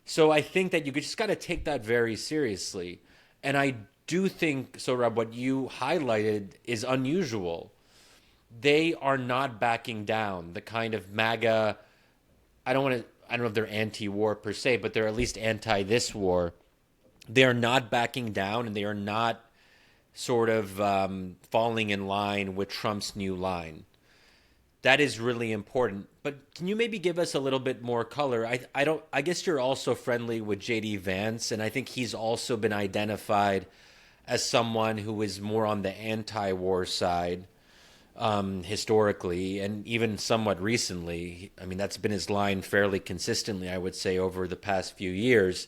So I think that you just got to take that very seriously. And I do think, Sohrab, what you highlighted is unusual. They are not backing down. The kind of MAGA, I don't know if they're anti-war per se, but they're at least anti this war. They are not backing down, and they are not sort of falling in line with Trump's new line. That is really important. But can you maybe give us a little bit more color? I guess you're also friendly with J.D. Vance, and I think he's also been identified as someone who is more on the anti-war side historically, and even somewhat recently. I mean, that's been his line fairly consistently, I would say, over the past few years.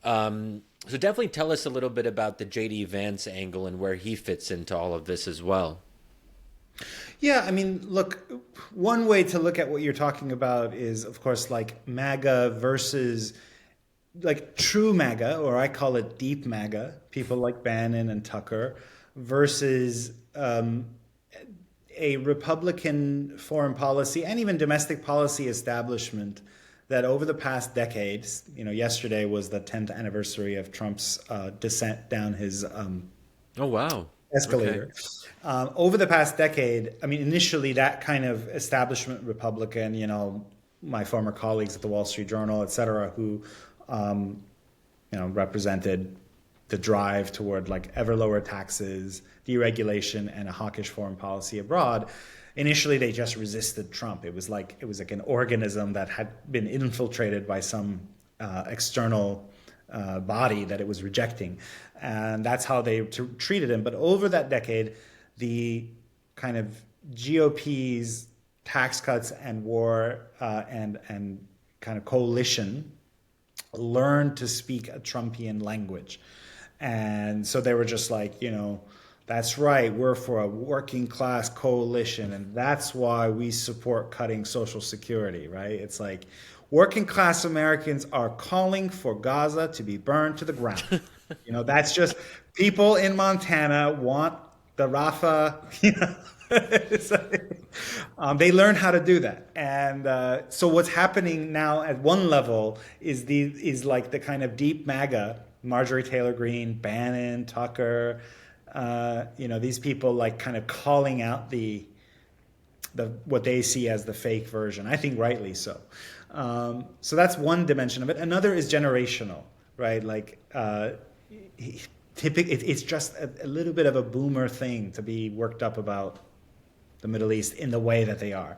So definitely tell us a little bit about the J.D. Vance angle and where he fits into all of this as well. Yeah, I mean, look, one way to look at what you're talking about is, of course, like MAGA versus like true MAGA, or I call it deep MAGA, people like Bannon and Tucker, versus a Republican foreign policy and even domestic policy establishment that over the past decades, yesterday was the 10th anniversary of Trump's descent down his oh wow escalator. Okay. Over the past decade, I mean, initially that kind of establishment Republican, my former colleagues at the Wall Street Journal, et cetera, who, represented the drive toward like ever lower taxes, deregulation, and a hawkish foreign policy abroad. Initially, they just resisted Trump. It was like an organism that had been infiltrated by some external body that it was rejecting. And that's how they treated him. But over that decade, the kind of GOP's tax cuts and war and kind of coalition learned to speak a Trumpian language. And so they were just like, that's right, we're for a working class coalition, and that's why we support cutting Social Security, right? It's like working class Americans are calling for Gaza to be burned to the ground. That's just people in Montana want the Rafah, they learn how to do that. And so what's happening now at one level is like the kind of deep MAGA, Marjorie Taylor Greene, Bannon, Tucker, these people like kind of calling out the what they see as the fake version. I think rightly so. So that's one dimension of it. Another is generational, right? Like it's just a little bit of a boomer thing to be worked up about the Middle East in the way that they are.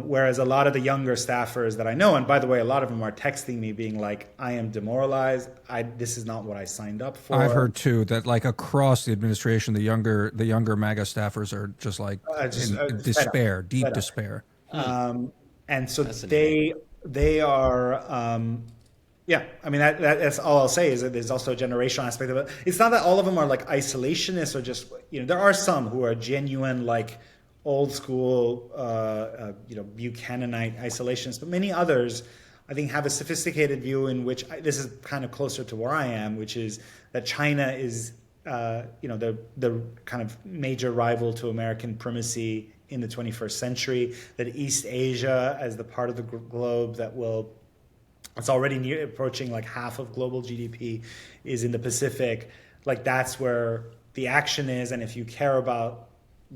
Whereas a lot of the younger staffers that I know, and by the way, a lot of them are texting me being like, I am demoralized. This is not what I signed up for. I've heard too that like across the administration, the younger MAGA staffers are just like in despair, deep despair. And so they are, yeah, I mean, that's all I'll say is that there's also a generational aspect of it. It's not that all of them are like isolationists or just, there are some who are genuine, like old school, Buchananite isolationists, but many others, I think, have a sophisticated view in which this is kind of closer to where I am, which is that China is, the kind of major rival to American primacy in the 21st century. That East Asia, as the part of the globe that it's already approaching like half of global GDP, is in the Pacific. Like that's where the action is, and if you care about,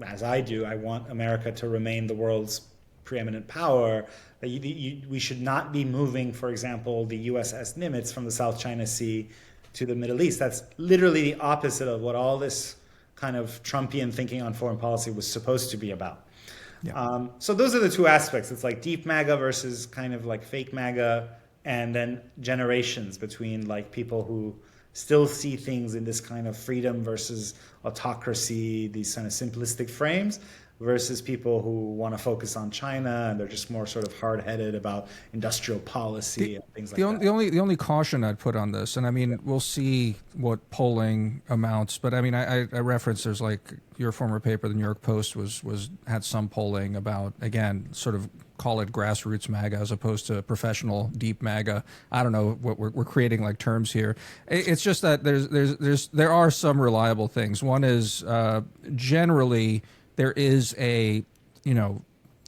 as I do, I want America to remain the world's preeminent power. We should not be moving, for example, the USS Nimitz from the South China Sea to the Middle East. That's literally the opposite of what all this kind of Trumpian thinking on foreign policy was supposed to be about. Yeah. So those are the two aspects. It's like deep MAGA versus kind of like fake MAGA, and then generations between like people who still see things in this kind of freedom versus autocracy, these kind of simplistic frames, versus people who want to focus on China and they're just more sort of hard-headed about industrial policy and things like that. The only caution I'd put on this, and I mean, we'll see what polling amounts, but I mean, I referenced there's like your former paper, the New York Post, had some polling about, again, sort of call it grassroots MAGA as opposed to professional deep MAGA. I don't know what we're creating like terms here. It's just that there are some reliable things. One is generally there is a,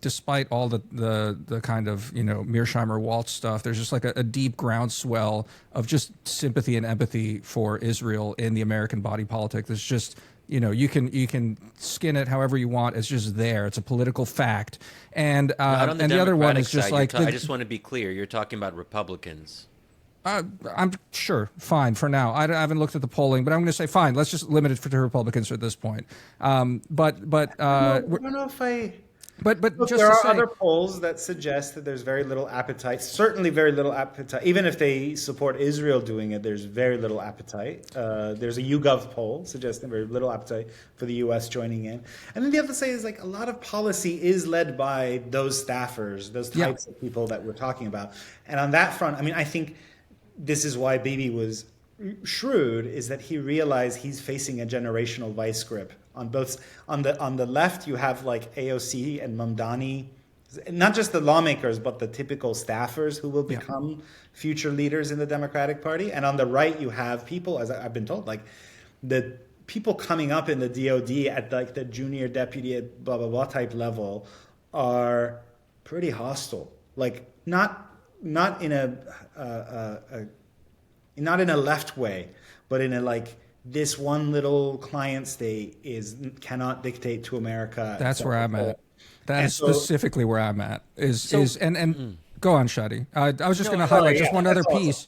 despite all the kind of, Mearsheimer Waltz stuff, there's just like a deep groundswell of just sympathy and empathy for Israel in the American body politic. There's just, you can skin it however you want. It's just there. It's a political fact. And the other one is just like I just want to be clear. You're talking about Republicans. I'm sure. Fine for now. I haven't looked at the polling, but I'm going to say fine. Let's just limit it to Republicans at this point. I don't know if I. But look, just there to are say, other polls that suggest that there's very little appetite. Certainly, very little appetite. Even if they support Israel doing it, there's very little appetite. There's a YouGov poll suggesting very little appetite for the U.S. joining in. And then the other say is like a lot of policy is led by those staffers, those types of people that we're talking about. And on that front, I mean, I think this is why Bibi was shrewd, is that he realized he's facing a generational vice grip. On the left, you have like AOC and Mamdani, not just the lawmakers, but the typical staffers who will become future leaders in the Democratic Party. And on the right, you have people, as I've been told, like the people coming up in the DOD at like the junior deputy blah blah blah type level are pretty hostile. Like not in a left way, but in a like, this one little client state cannot dictate to America. That's where I'm at. That is specifically where I'm at. Go on, Shadi. I was just going to highlight just one other piece.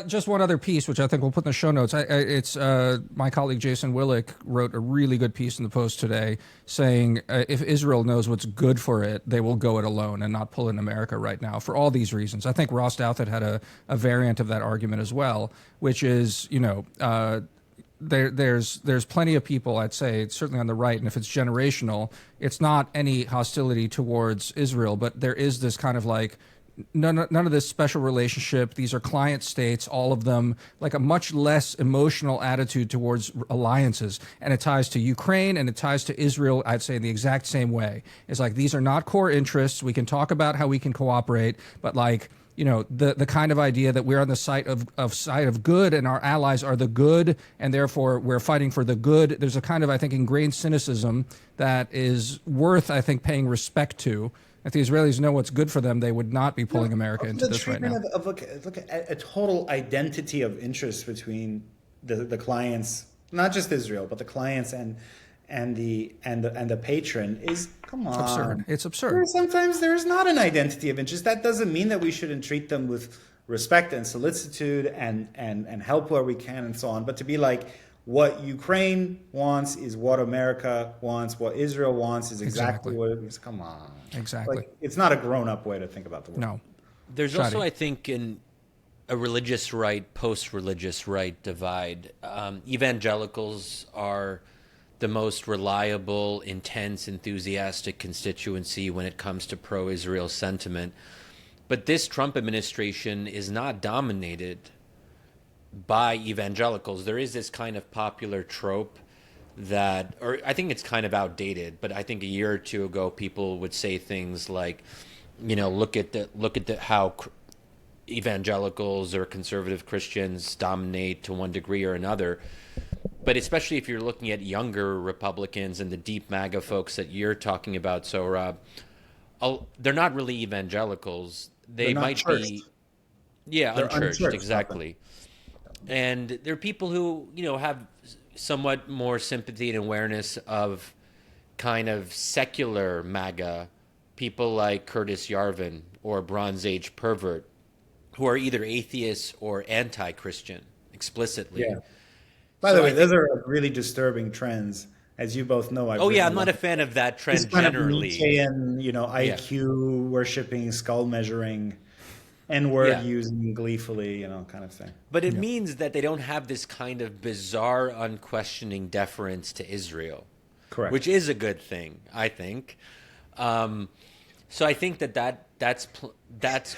Just one other piece, which I think we'll put in the show notes. It's my colleague Jason Willick wrote a really good piece in the Post today saying if Israel knows what's good for it, they will go it alone and not pull in America right now for all these reasons. I think Ross Douthat had a variant of that argument as well, which is, there's plenty of people, I'd say, certainly on the right, and if it's generational, it's not any hostility towards Israel, but there is this kind of like none of this special relationship. These are client states, all of them, like a much less emotional attitude towards alliances. And it ties to Ukraine and it ties to Israel, I'd say, in the exact same way. It's like, these are not core interests. We can talk about how we can cooperate, but like, the kind of idea that we're on the side of good and our allies are the good, and therefore we're fighting for the good. There's a kind of, I think, ingrained cynicism that is worth, I think, paying respect to. If the Israelis know what's good for them, they would not be pulling America into this right now. Look at a total identity of interest between the clients, not just Israel, but the clients and the patron is, come on. It's absurd. It's absurd. Sometimes there is not an identity of interest. That doesn't mean that we shouldn't treat them with respect and solicitude and help where we can and so on. But to be like, what Ukraine wants is what America wants. What Israel wants is exactly what it is. Come on. Exactly. Like, it's not a grown-up way to think about the world. No. There's also, I think, in a religious right, post-religious right divide. Evangelicals are the most reliable, intense, enthusiastic constituency when it comes to pro-Israel sentiment. But this Trump administration is not dominated by evangelicals. There is this kind of popular trope that, or I think it's kind of outdated, but I think a year or two ago, people would say things like, look at how evangelicals or conservative Christians dominate to one degree or another. But especially if you're looking at younger Republicans and the deep MAGA folks that you're talking about, Sohrab, they're not really evangelicals. They might churched. be, yeah, They're unchurched, unchurched, exactly. And they're people who, have somewhat more sympathy and awareness of kind of secular MAGA, people like Curtis Yarvin or Bronze Age pervert, who are either atheists or anti-Christian explicitly. Yeah. By the way, those are really disturbing trends, as you both know. I'm not a fan of that trend this kind generally. Of Nietzschean, IQ worshipping, skull measuring, N-word using gleefully, kind of thing. But it means that they don't have this kind of bizarre, unquestioning deference to Israel. Correct. Which is a good thing, I think. So I think that's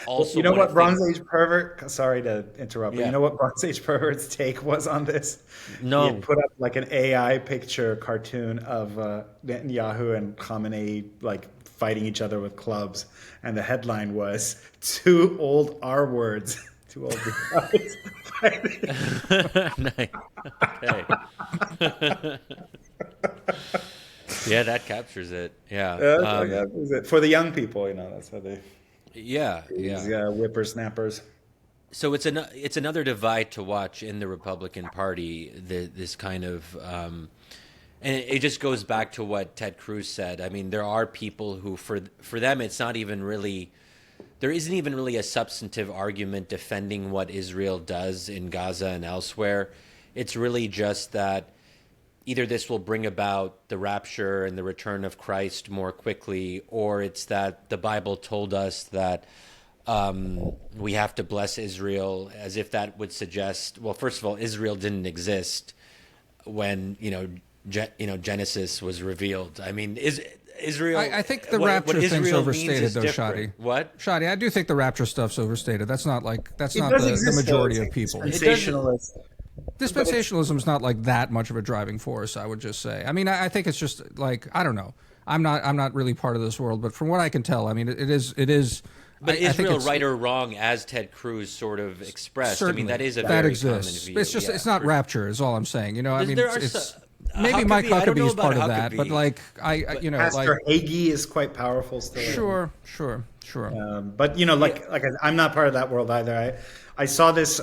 also. You know what Bronze Age pervert? Sorry to interrupt, but you know what Bronze Age pervert's take was on this? No. He put up like an AI picture cartoon of Netanyahu and Khamenei fighting each other with clubs, and the headline was "Two old R words." Two old guys fighting. Nice. Okay. Yeah, that captures it. Yeah, that was it. For the young people, that's how they. Yeah. Whippersnappers. So it's another divide to watch in the Republican Party. This kind of, and it just goes back to what Ted Cruz said. I mean, there are people who, for them, it's not even really. There isn't even really a substantive argument defending what Israel does in Gaza and elsewhere. It's really just that either this will bring about the rapture and the return of Christ more quickly, or it's that the Bible told us that we have to bless Israel, as if that would suggest, well, first of all, Israel didn't exist when Genesis was revealed. I mean, Israel. I think the rapture thing's overstated, though, different. Shadi. What? Shadi, I do think the rapture stuff's overstated. That's not the majority of people. Dispensationalism is not that much of a driving force, I would just say. I mean, I think it's just I don't know. I'm not really part of this world, but from what I can tell, I mean, it is. But Israel, right or wrong, as Ted Cruz sort of expressed, I mean, that is a very common view. It's just it's not rapture, is all I'm saying. I mean, it's maybe Mike Huckabee is part of that, but Pastor Hagee is quite powerful still. Sure. But I'm not part of that world either. I saw this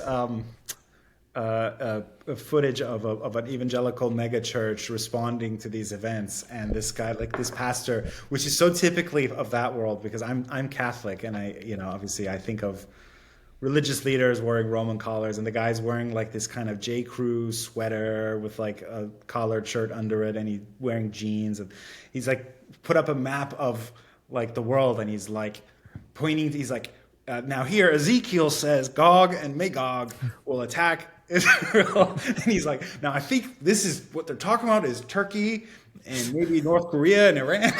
footage of an evangelical mega church responding to these events, and this guy, this pastor, which is so typically of that world, because I'm Catholic, and I obviously I think of religious leaders wearing Roman collars, and the guy's wearing this kind of J. Crew sweater with a collared shirt under it, and he's wearing jeans, and he's put up a map of the world, and he's pointing. He's now here Ezekiel says Gog and Magog will attack Israel, and he's now I think this is what they're talking about is Turkey and maybe North Korea and Iran.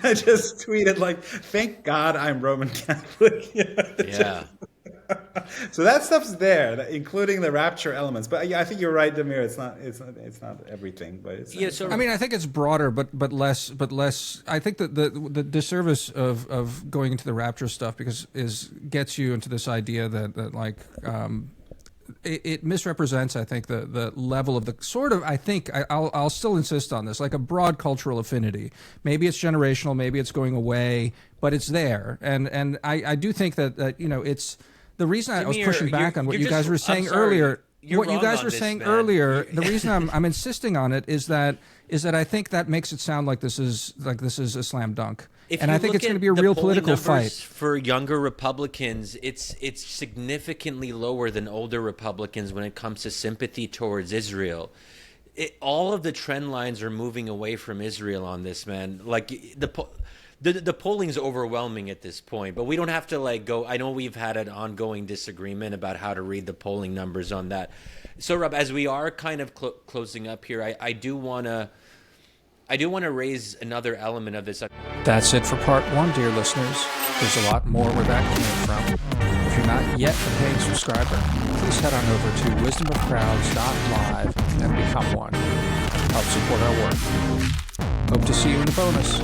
I just tweeted thank God I'm Roman Catholic. Yeah. So that stuff's there, including the rapture elements. But yeah, I think you're right, Damir. It's not everything, but it's. I mean, I think it's broader, but less. I think that the disservice of going into the rapture stuff gets you into this idea that it misrepresents, I think, the level of the sort of, I think, I'll still insist on this, a broad cultural affinity. Maybe it's generational, maybe it's going away, but it's there. And I do think that it's the reason I was pushing back on what you guys were saying earlier. What you guys were saying earlier, the reason I'm insisting on it is that I think that makes it sound like this is a slam dunk. And I think it's going to be a real political fight. For younger Republicans, it's significantly lower than older Republicans when it comes to sympathy towards Israel. All of the trend lines are moving away from Israel on this, man. The polling's overwhelming at this point, but we don't have to go. I know we've had an ongoing disagreement about how to read the polling numbers on that. So, Rob, as we are kind of closing up here, I do want to raise another element of this. That's it for part one, dear listeners. There's a lot more where that came from. If you're not yet a paying subscriber, please head on over to wisdomofcrowds.live and become one. help support our work. Hope to see you in the bonus.